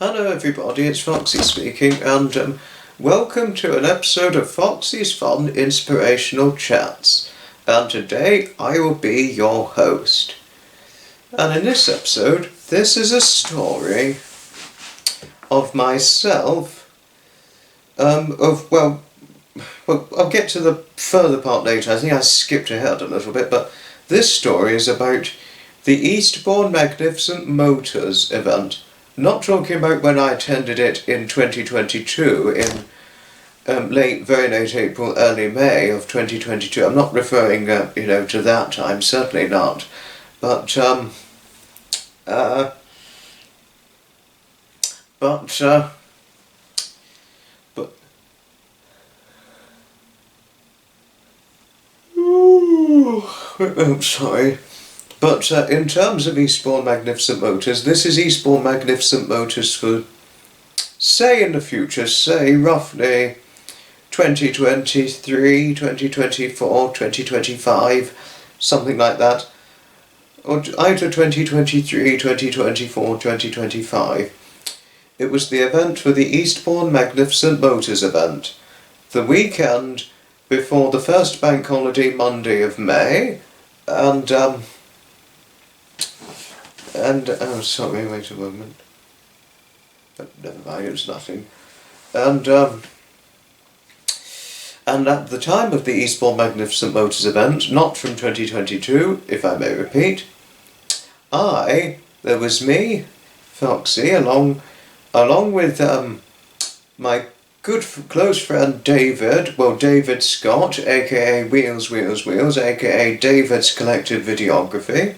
Hello everybody, it's Foxy speaking, and welcome to an episode of Foxy's Fun Inspirational Chats. And today I will be your host. And in this episode, this is a story of myself, well, I'll get to the further part later. I think I skipped ahead a little bit, but this story is about the Eastbourne Magnificent Motors event. Not talking about when I attended it in 2022, in very late April, early May of 2022. I'm not referring, to that time, certainly not. But I'm sorry. But in terms of Eastbourne Magnificent Motors, this is Eastbourne Magnificent Motors for, say in the future, say roughly 2023, 2024, 2025, something like that. Or either 2023, 2024, 2025. It was the event for the Eastbourne Magnificent Motors event. The weekend before the first bank holiday Monday of May, and sorry, wait a moment. Never mind, it was nothing. And at the time of the Eastbourne Magnificent Motors event, not from 2022, if I may repeat, there was me, Foxy, along with my good close friend David, David Scott, aka Wheels, aka David's Collective Videography.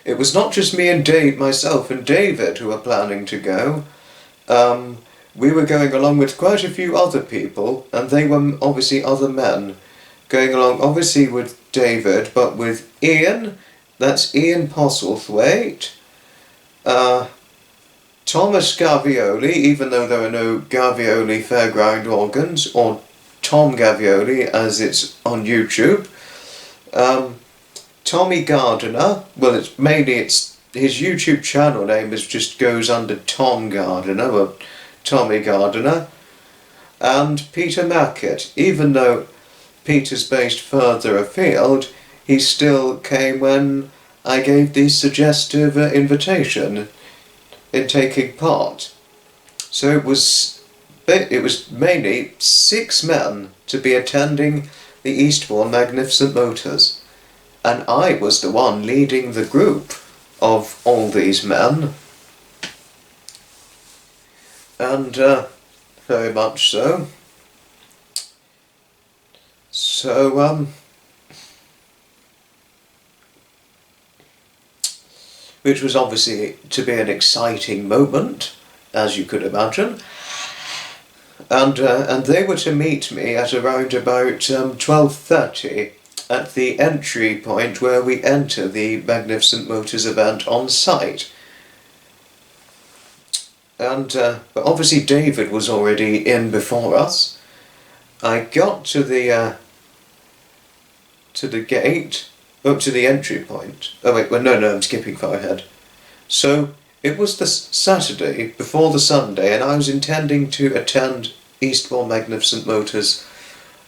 It was not just me and myself and David who were planning to go. We were going along with quite a few other people, and they were obviously other men. Going along obviously with David, but with Ian, that's Ian Postlethwaite, Thomas Gavioli, even though there are no Gavioli fairground organs, or Tom Gavioli as it's on YouTube, Tommy Gardiner, it's his YouTube channel name just goes under Tom Gardiner, or Tommy Gardiner, and Peter Mackett. Even though Peter's based further afield, he still came when I gave the suggestive invitation in taking part. So it was mainly 6 men to be attending the Eastbourne Magnificent Motors. And I was the one leading the group of all these men. And very much so. So, which was obviously to be an exciting moment, as you could imagine. And they were to meet me at around about 12:30. At the entry point where we enter the Magnificent Motors event on site. And but obviously David was already in before us. I got to the gate, up to the entry point. Oh wait, no, I'm skipping far ahead. So it was the Saturday before the Sunday, and I was intending to attend Eastbourne Magnificent Motors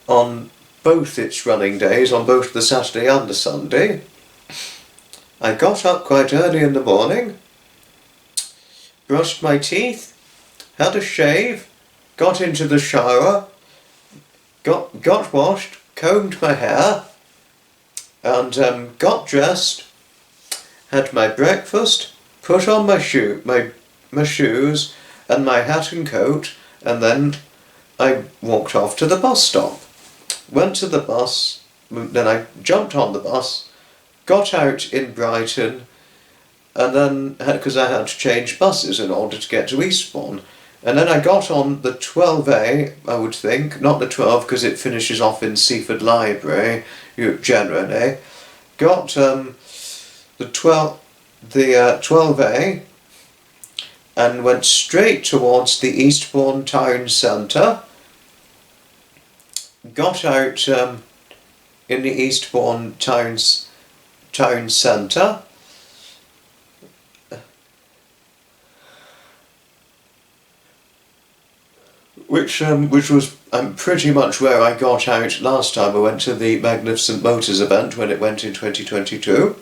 on both its running days, on both the Saturday and the Sunday. I got up quite early in the morning, brushed my teeth, had a shave, got into the shower, got washed, combed my hair, and got dressed, had my breakfast, put on my shoes and my hat and coat, and then I walked off to the bus stop. Went to the bus, then I jumped on the bus, got out in Brighton, and then, because I had to change buses in order to get to Eastbourne, and then I got on the 12A, I would think, not the 12 because it finishes off in Seaford Library, generally, got the 12A, and went straight towards the Eastbourne Town Centre. Got out in the Eastbourne Town Centre. which was pretty much where I got out last time I went to the Magnificent Motors event when it went in 2022.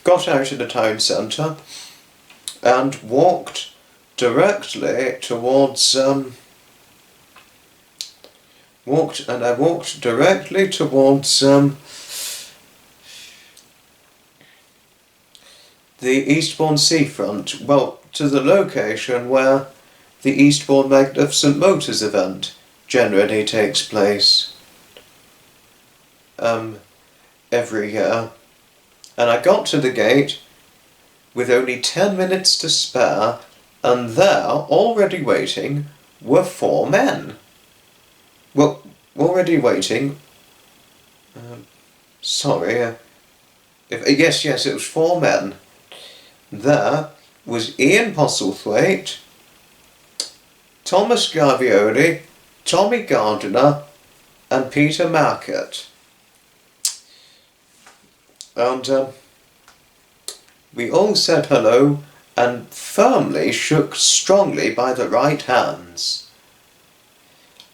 Got out in the town centre and walked directly towards the Eastbourne seafront, well, to the location where the Eastbourne Magnificent Motors event generally takes place every year. And I got to the gate with only 10 minutes to spare, and there, already waiting, were 4 men. Well, already waiting... yes, it was 4 men. There was Ian Postlethwaite, Thomas Gavioli, Tommy Gardiner, and Peter Mackett. And we all said hello and firmly shook strongly by the right hands.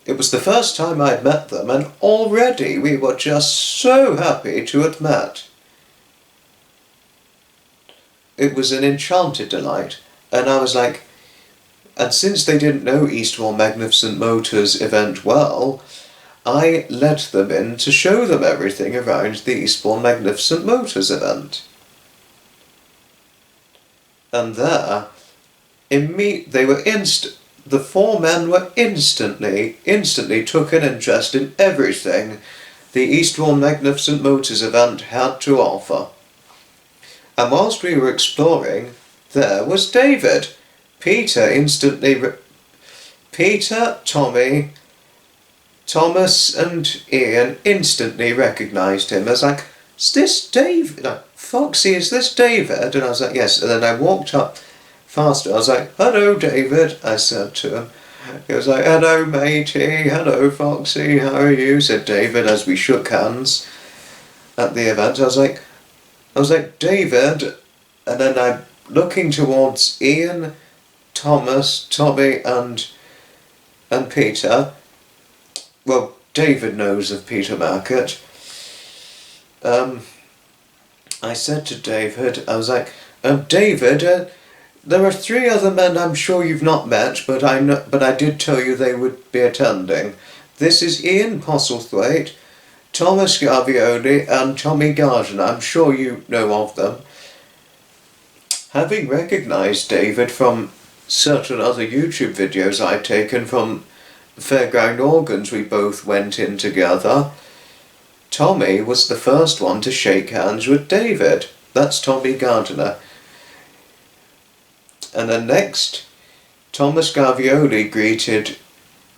It was the first time I'd met them, and already we were just so happy to have met. It was an enchanted delight, and I was like, and since they didn't know Eastbourne Magnificent Motors event well, I let them in to show them everything around the Eastbourne Magnificent Motors event. And there, the 4 men were instantly took an interest in everything the Eastbourne Magnificent Motors event had to offer. And whilst we were exploring, there was David. Peter, Tommy, Thomas and Ian instantly recognised him as like, is this David? No, Foxy, is this David? And I was like, yes. And then I walked up faster. I was like, hello, David, I said to him. He was like, hello, matey, hello, Foxy, how are you? Said David as we shook hands at the event. I was like, David, and then I'm looking towards Ian, Thomas, Tommy, and Peter. Well, David knows of Peter Mackett. I said to David, I was like, David, there are 3 other men I'm sure you've not met, but I did tell you they would be attending. This is Ian Postlethwaite, Thomas Gavioli, and Tommy Gardiner. I'm sure you know of them. Having recognised David from certain other YouTube videos I'd taken from Fairground Organs we both went in together, Tommy was the first one to shake hands with David. That's Tommy Gardiner. And then next, Thomas Gavioli greeted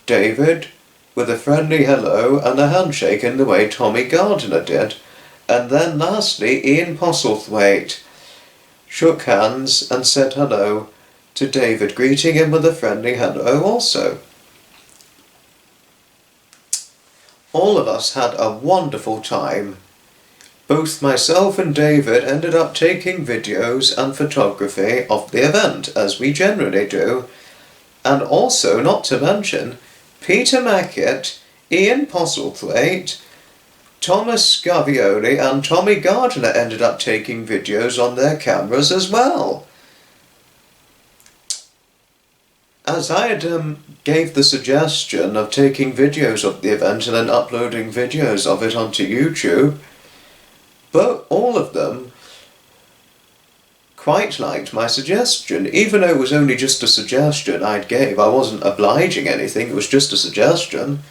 David with a friendly hello and a handshake in the way Tommy Gardiner did. And then lastly, Ian Postlethwaite shook hands and said hello to David, greeting him with a friendly hello also. All of us had a wonderful time. Both myself and David ended up taking videos and photography of the event, as we generally do. And also, not to mention, Peter Mackett, Ian Postlethwaite, Thomas Gavioli and Tommy Gardiner ended up taking videos on their cameras as well. As I had gave the suggestion of taking videos of the event and then uploading videos of it onto YouTube, but all of them quite liked my suggestion, even though it was only just a suggestion I gave. I wasn't obliging anything, it was just a suggestion.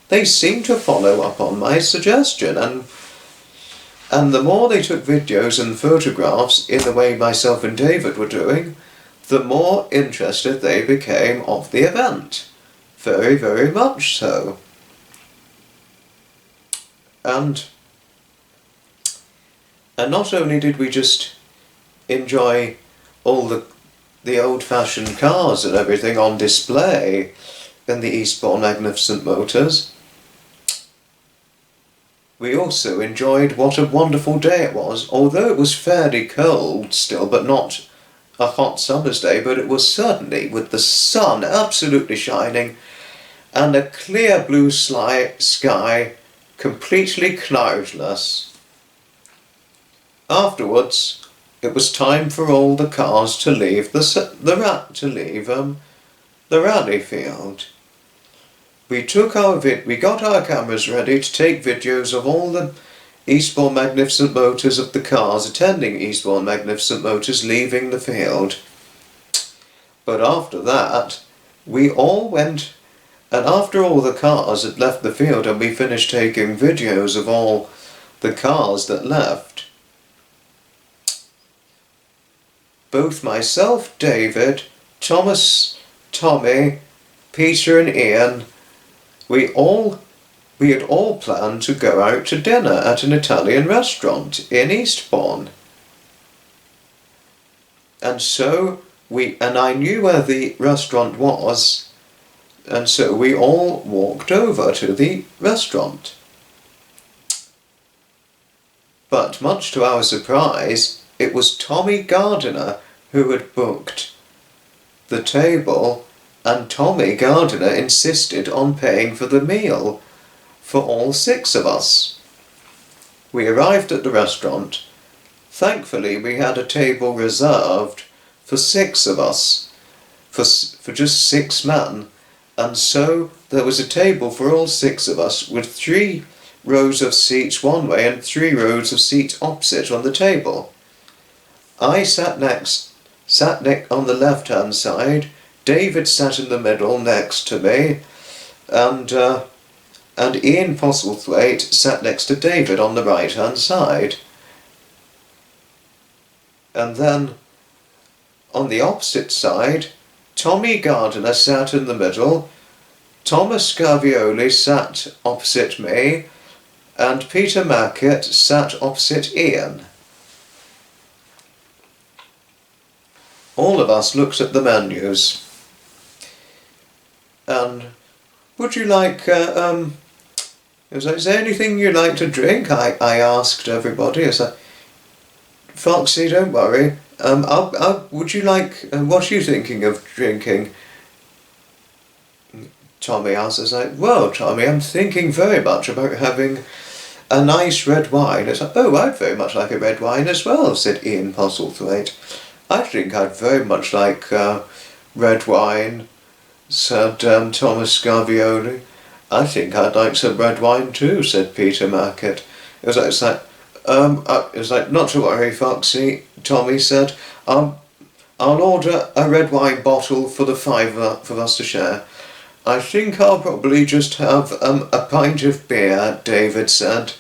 They seemed to follow up on my suggestion, and the more they took videos and photographs in the way myself and David were doing, the more interested they became of the event. Very, very much so. And not only did we just enjoy all the old-fashioned cars and everything on display in the Eastbourne Magnificent Motors, we also enjoyed what a wonderful day it was. Although it was fairly cold still, but not a hot summer's day, but it was certainly with the sun absolutely shining and a clear blue sky, completely cloudless. Afterwards, it was time for all the cars to leave the rally field. We got our cameras ready to take videos of all the Eastbourne Magnificent Motors, of the cars attending Eastbourne Magnificent Motors leaving the field. But after that, we all went, and after all the cars had left the field and we finished taking videos of all the cars that left, both myself, David, Thomas, Tommy, Peter and Ian, we had all planned to go out to dinner at an Italian restaurant in Eastbourne. And so I knew where the restaurant was, and so we all walked over to the restaurant. But much to our surprise, it was Tommy Gardiner who had booked the table, and Tommy Gardiner insisted on paying for the meal for all 6 of us. We arrived at the restaurant. Thankfully, we had a table reserved for 6 of us, for just 6 men, and so there was a table for all 6 of us with 3 rows of seats one way and 3 rows of seats opposite on the table. I sat on the left-hand side, David sat in the middle next to me, and Ian Postlethwaite sat next to David on the right-hand side. And then, on the opposite side, Tommy Gardiner sat in the middle, Thomas Gavioli sat opposite me, and Peter Mackett sat opposite Ian. All of us looked at the menus. And would you like, is there anything you'd like to drink? I asked everybody. I said, Foxy, don't worry. Would you like, what are you thinking of drinking? Tommy asked. I was like, well, Tommy, I'm thinking very much about having a nice red wine. It's like, oh, I'd very much like a red wine as well, said Ian Postlethwaite. I think I'd very much like red wine, said Thomas Gavioli. I think I'd like some red wine too, said Peter Mackett. It was like, not to worry, Foxy, Tommy said. I'll order a red wine bottle for the 5 for us to share. I think I'll probably just have a pint of beer, David said.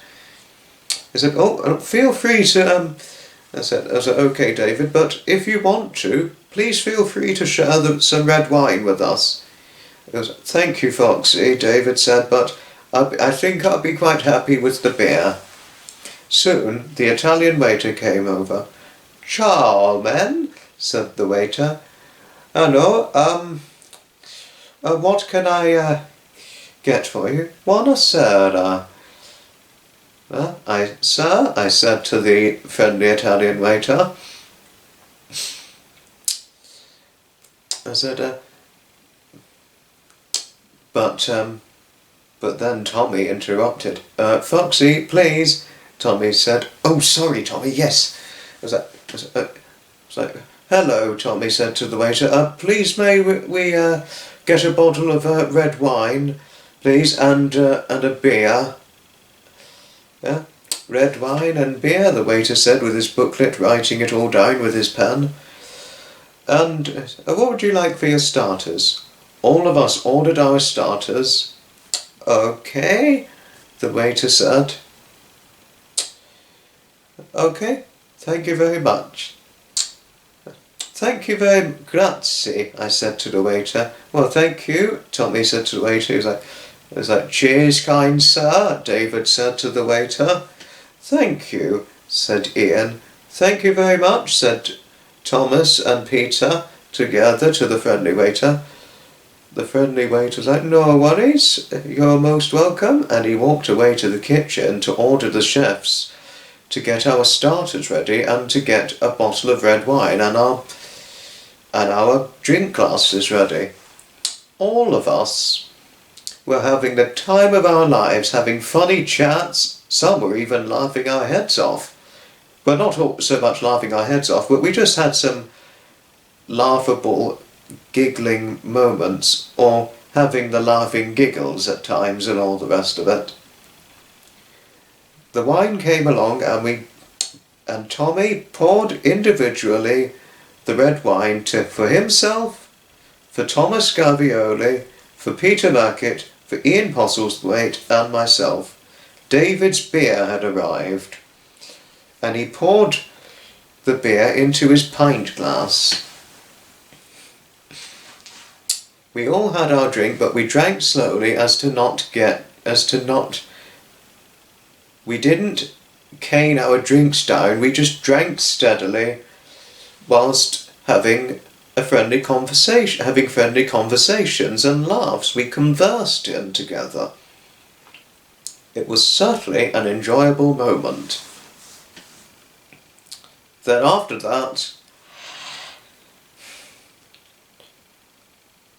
He said, oh, feel free to, I said, okay, David, but if you want to, please feel free to share some red wine with us. He goes, thank you, Foxy, David said, but I think I'll be quite happy with the beer. Soon, the Italian waiter came over. Ciao, men, said the waiter. Hello, what can I get for you? Buonasera. Sir, I said to the friendly Italian waiter. I said, but then Tommy interrupted. Foxy, please, Tommy said. Oh, sorry, Tommy, yes. I was like, hello, Tommy said to the waiter. Please may we get a bottle of red wine, please, and a beer. Yeah, red wine and beer, the waiter said with his booklet, writing it all down with his pen. And what would you like for your starters? All of us ordered our starters. Okay, the waiter said. Okay, thank you very much. Thank you very much, grazie, I said to the waiter. Well, thank you, Tommy said to the waiter. He was like, cheers, kind sir, David said to the waiter. Thank you, said Ian. Thank you very much, said Thomas and Peter together to the friendly waiter. The friendly waiter was like, no worries, you're most welcome. And he walked away to the kitchen to order the chefs to get our starters ready and to get a bottle of red wine and our drink glasses ready. All of us were having the time of our lives, having funny chats. Some were even laughing our heads off. Well, not so much laughing our heads off, but we just had some laughable, giggling moments, or having the laughing giggles at times and all the rest of it. The wine came along and Tommy poured individually the red wine for himself, for Thomas Gavioli, for Peter Mackett, for Ian Postlethwaite and myself. David's beer had arrived, and he poured the beer into his pint glass. We all had our drink, but we drank slowly we didn't cane our drinks down, we just drank steadily whilst having friendly conversations and laughs. We conversed in together. It was certainly an enjoyable moment. Then after that,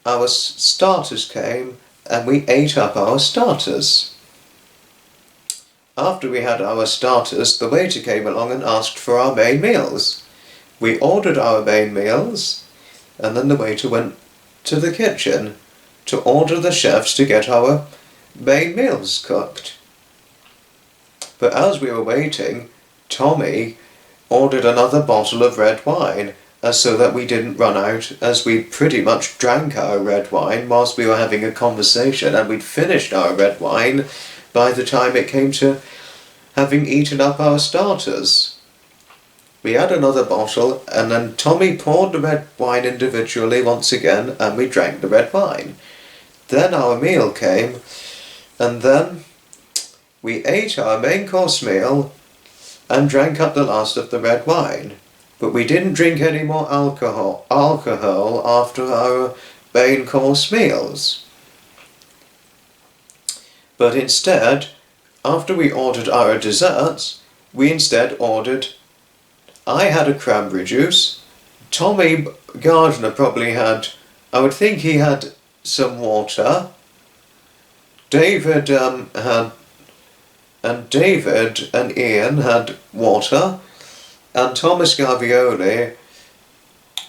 our starters came and we ate up our starters. After we had our starters, the waiter came along and asked for our main meals. We ordered our main meals, and then the waiter went to the kitchen to order the chefs to get our main meals cooked. But as we were waiting, Tommy ordered another bottle of red wine, so that we didn't run out, as we pretty much drank our red wine whilst we were having a conversation, and we'd finished our red wine by the time it came to having eaten up our starters. We had another bottle, and then Tommy poured the red wine individually once again, and we drank the red wine. Then our meal came, and then we ate our main course meal and drank up the last of the red wine. But we didn't drink any more alcohol after our main course meals. But instead, after we ordered our desserts, we instead ordered, I had a cranberry juice, Tommy Gardiner probably had, I would think he had some water, David and Ian had water, and Thomas Gavioli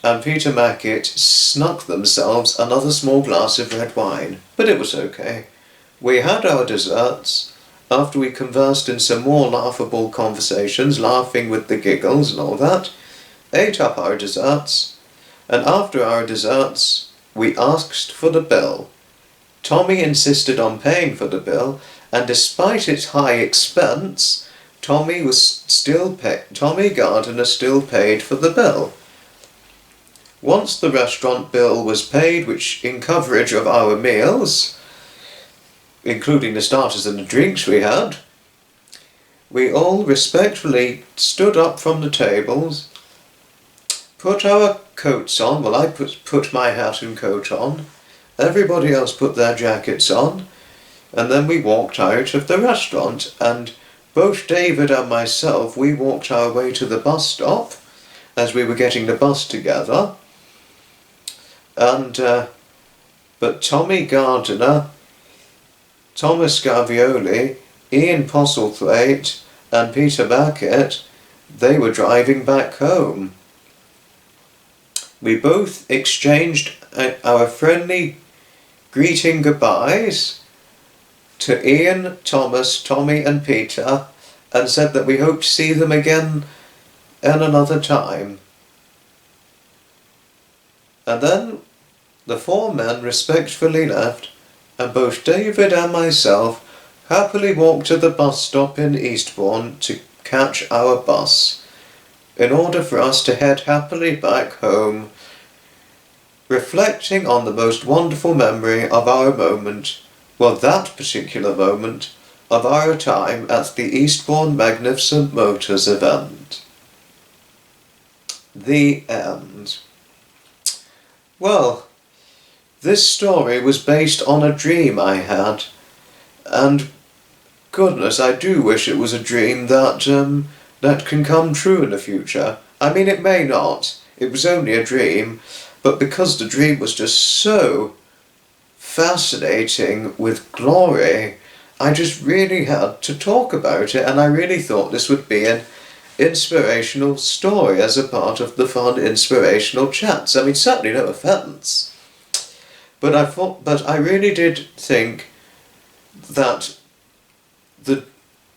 and Peter Mackett snuck themselves another small glass of red wine, but it was okay. We had our desserts, after we conversed in some more laughable conversations, laughing with the giggles and all that, ate up our desserts, and after our desserts we asked for the bill. Tommy insisted on paying for the bill, and despite its high expense, Tommy Gardiner still paid for the bill. Once the restaurant bill was paid, which in coverage of our meals, including the starters and the drinks we had, we all respectfully stood up from the tables, put our coats on. Well, I put my hat and coat on, everybody else put their jackets on, and then we walked out of the restaurant, and both David and myself, we walked our way to the bus stop as we were getting the bus together. And but Tommy Gardiner, Thomas Gavioli, Ian Postlethwaite and Peter Mackett, they were driving back home. We both exchanged our friendly greeting goodbyes to Ian, Thomas, Tommy and Peter, and said that we hoped to see them again in another time. And then the four men respectfully left, and both David and myself happily walked to the bus stop in Eastbourne to catch our bus, in order for us to head happily back home, reflecting on the most wonderful memory of our moment, well, that particular moment of our time at the Eastbourne Magnificent Motors event. The end. Well, this story was based on a dream I had, and goodness, I do wish it was a dream that can come true in the future. I mean, it may not. It was only a dream, but because the dream was just so fascinating with glory, I just really had to talk about it, and I really thought this would be an inspirational story as a part of the fun inspirational chats. I mean, certainly no offence, but I really did think that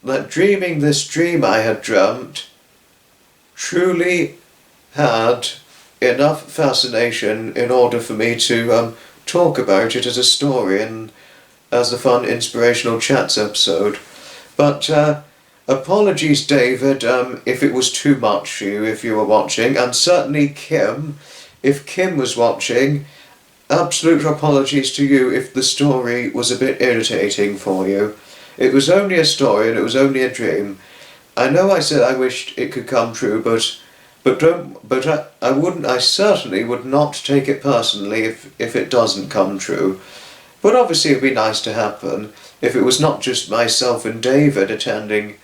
that dreaming this dream I had dreamt truly had enough fascination in order for me to talk about it as a story and as a fun inspirational chats episode. But apologies, David, if it was too much for you if you were watching, and certainly Kim, if Kim was watching, absolute apologies to you if the story was a bit irritating for you. It was only a story and it was only a dream. I know I said I wished it could come true, I certainly would not take it personally if it doesn't come true. But obviously it would be nice to happen if it was not just myself and David attending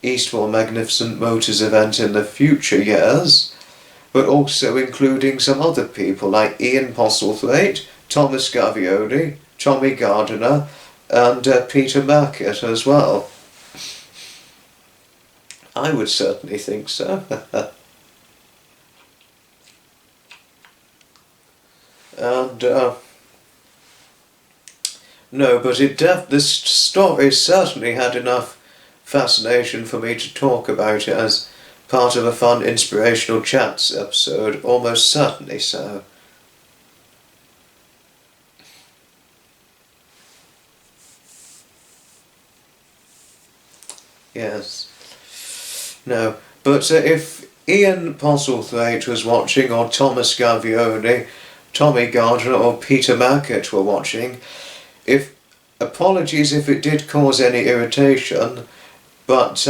Eastbourne Magnificent Motors event in the future years, but also including some other people like Ian Postlethwaite, Thomas Gavioli, Tommy Gardiner, and Peter Mackett as well. I would certainly think so. And no, but this story certainly had enough fascination for me to talk about it as part of a fun inspirational chats episode, almost certainly so. Yes. No, but if Ian Postlethwaite was watching, or Thomas Gavioli, Tommy Gardiner, or Peter Mackett were watching, apologies if it did cause any irritation, but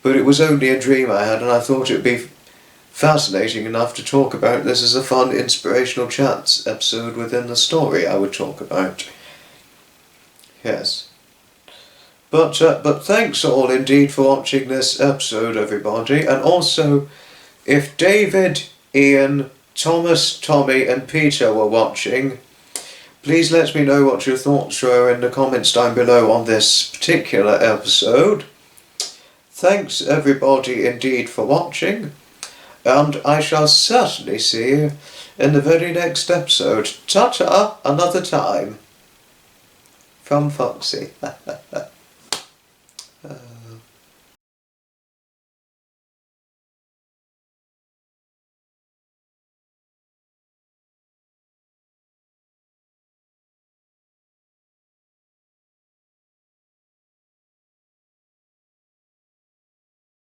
it was only a dream I had, and I thought it would be fascinating enough to talk about this as a fun inspirational chats episode within the story I would talk about. Yes. But thanks all indeed for watching this episode, everybody. And also, if David, Ian, Thomas, Tommy and Peter were watching, please let me know what your thoughts were in the comments down below on this particular episode. Thanks everybody indeed for watching, and I shall certainly see you in the very next episode. Ta-ta, another time. From Foxy.